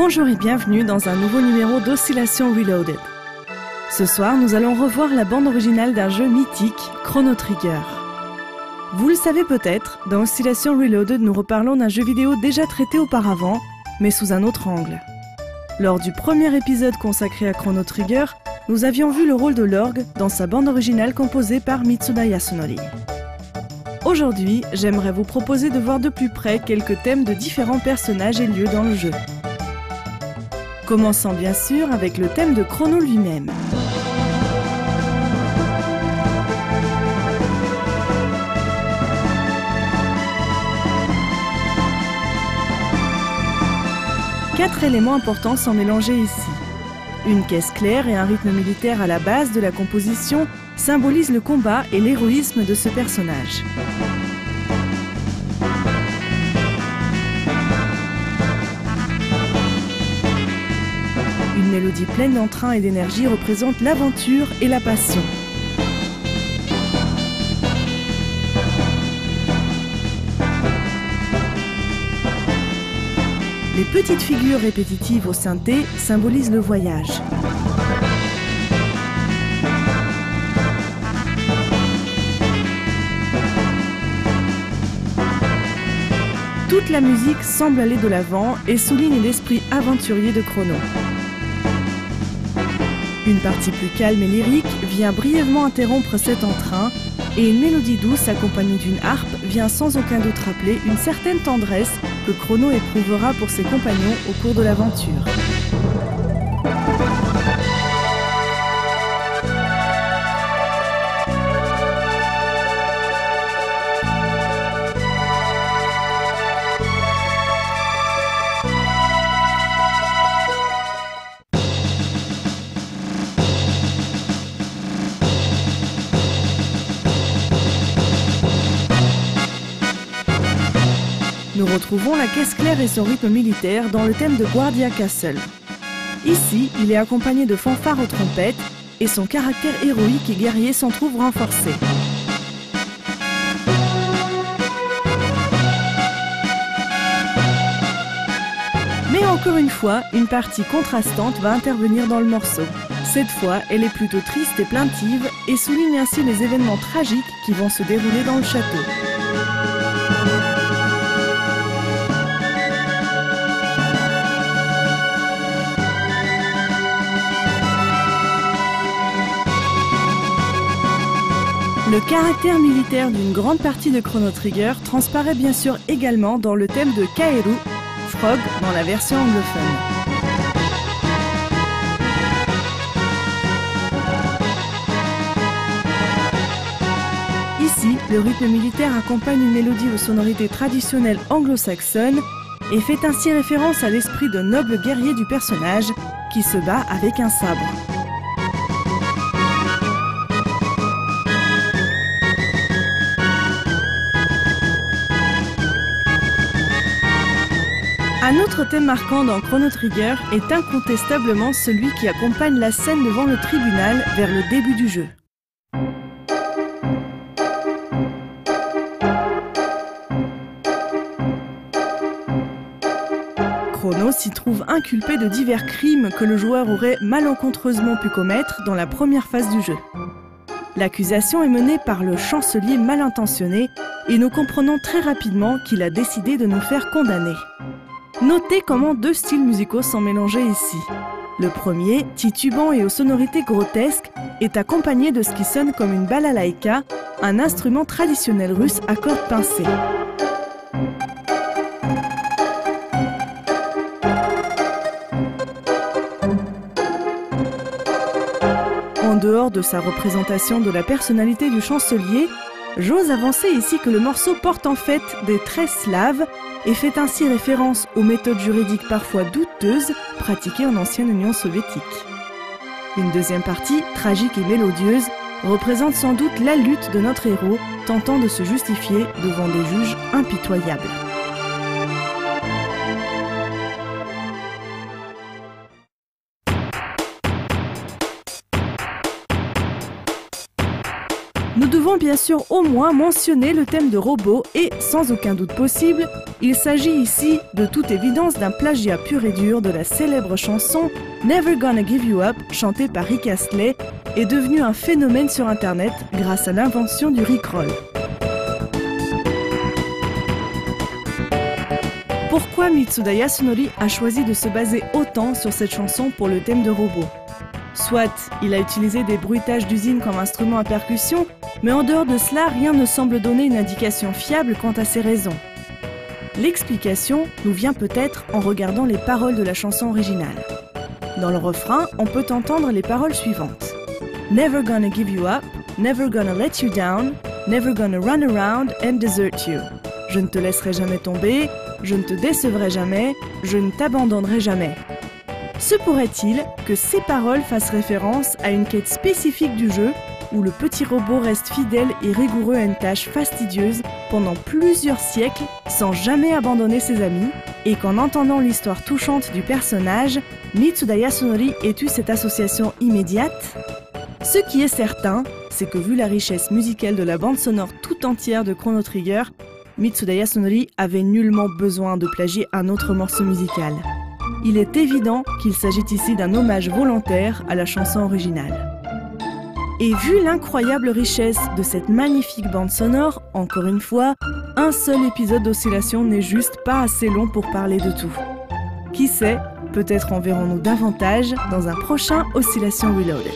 Bonjour et bienvenue dans un nouveau numéro d'Oscillation Reloaded. Ce soir, nous allons revoir la bande originale d'un jeu mythique, Chrono Trigger. Vous le savez peut-être, dans Oscillation Reloaded, nous reparlons d'un jeu vidéo déjà traité auparavant, mais sous un autre angle. Lors du premier épisode consacré à Chrono Trigger, nous avions vu le rôle de l'orgue dans sa bande originale composée par Mitsuda Yasunori. Aujourd'hui, j'aimerais vous proposer de voir de plus près quelques thèmes de différents personnages et lieux dans le jeu. Commençant bien sûr avec le thème de Chrono lui-même. Quatre éléments importants sont mélangés ici. Une caisse claire et un rythme militaire à la base de la composition symbolisent le combat et l'héroïsme de ce personnage. Une mélodie pleine d'entrain et d'énergie représente l'aventure et la passion. Les petites figures répétitives au synthé symbolisent le voyage. Toute la musique semble aller de l'avant et souligne l'esprit aventurier de Chrono. Une partie plus calme et lyrique vient brièvement interrompre cet entrain et une mélodie douce accompagnée d'une harpe vient sans aucun doute rappeler une certaine tendresse que Chrono éprouvera pour ses compagnons au cours de l'aventure. Nous retrouvons la caisse claire et son rythme militaire dans le thème de Guardia Castle. Ici, il est accompagné de fanfares aux trompettes et son caractère héroïque et guerrier s'en trouve renforcé. Mais encore une fois, une partie contrastante va intervenir dans le morceau. Cette fois, elle est plutôt triste et plaintive et souligne ainsi les événements tragiques qui vont se dérouler dans le château. Le caractère militaire d'une grande partie de Chrono Trigger transparaît bien sûr également dans le thème de Kaeru, Frog dans la version anglophone. Ici, le rythme militaire accompagne une mélodie aux sonorités traditionnelles anglo-saxonnes et fait ainsi référence à l'esprit de noble guerrier du personnage qui se bat avec un sabre. Un autre thème marquant dans Chrono Trigger est incontestablement celui qui accompagne la scène devant le tribunal vers le début du jeu. Chrono s'y trouve inculpé de divers crimes que le joueur aurait malencontreusement pu commettre dans la première phase du jeu. L'accusation est menée par le chancelier mal intentionné et nous comprenons très rapidement qu'il a décidé de nous faire condamner. Notez comment deux styles musicaux sont mélangés ici. Le premier, titubant et aux sonorités grotesques, est accompagné de ce qui sonne comme une balalaïka, un instrument traditionnel russe à cordes pincées. En dehors de sa représentation de la personnalité du chancelier, j'ose avancer ici que le morceau porte en fait des traits slaves et fait ainsi référence aux méthodes juridiques parfois douteuses pratiquées en ancienne Union soviétique. Une deuxième partie, tragique et mélodieuse, représente sans doute la lutte de notre héros tentant de se justifier devant des juges impitoyables. Nous devons bien sûr au moins mentionner le thème de robot et, sans aucun doute possible, il s'agit ici de toute évidence d'un plagiat pur et dur de la célèbre chanson Never Gonna Give You Up, chantée par Rick Astley, et devenue un phénomène sur Internet grâce à l'invention du Rickroll. Pourquoi Mitsuda Yasunori a choisi de se baser autant sur cette chanson pour le thème de robot ? Soit il a utilisé des bruitages d'usine comme instrument à percussion, mais en dehors de cela, rien ne semble donner une indication fiable quant à ses raisons. L'explication nous vient peut-être en regardant les paroles de la chanson originale. Dans le refrain, on peut entendre les paroles suivantes. Never gonna give you up, never gonna let you down, never gonna run around and desert you. Je ne te laisserai jamais tomber, je ne te décevrai jamais, je ne t'abandonnerai jamais. Se pourrait-il que ces paroles fassent référence à une quête spécifique du jeu où le petit robot reste fidèle et rigoureux à une tâche fastidieuse pendant plusieurs siècles sans jamais abandonner ses amis et qu'en entendant l'histoire touchante du personnage, Mitsuda Yasunori ait eu cette association immédiate ? Ce qui est certain, c'est que vu la richesse musicale de la bande sonore tout entière de Chrono Trigger, Mitsuda Yasunori avait nullement besoin de plagier un autre morceau musical. Il est évident qu'il s'agit ici d'un hommage volontaire à la chanson originale. Et vu l'incroyable richesse de cette magnifique bande sonore, encore une fois, un seul épisode d'Oscillation n'est juste pas assez long pour parler de tout. Qui sait, peut-être en verrons-nous davantage dans un prochain Oscillation Reloaded.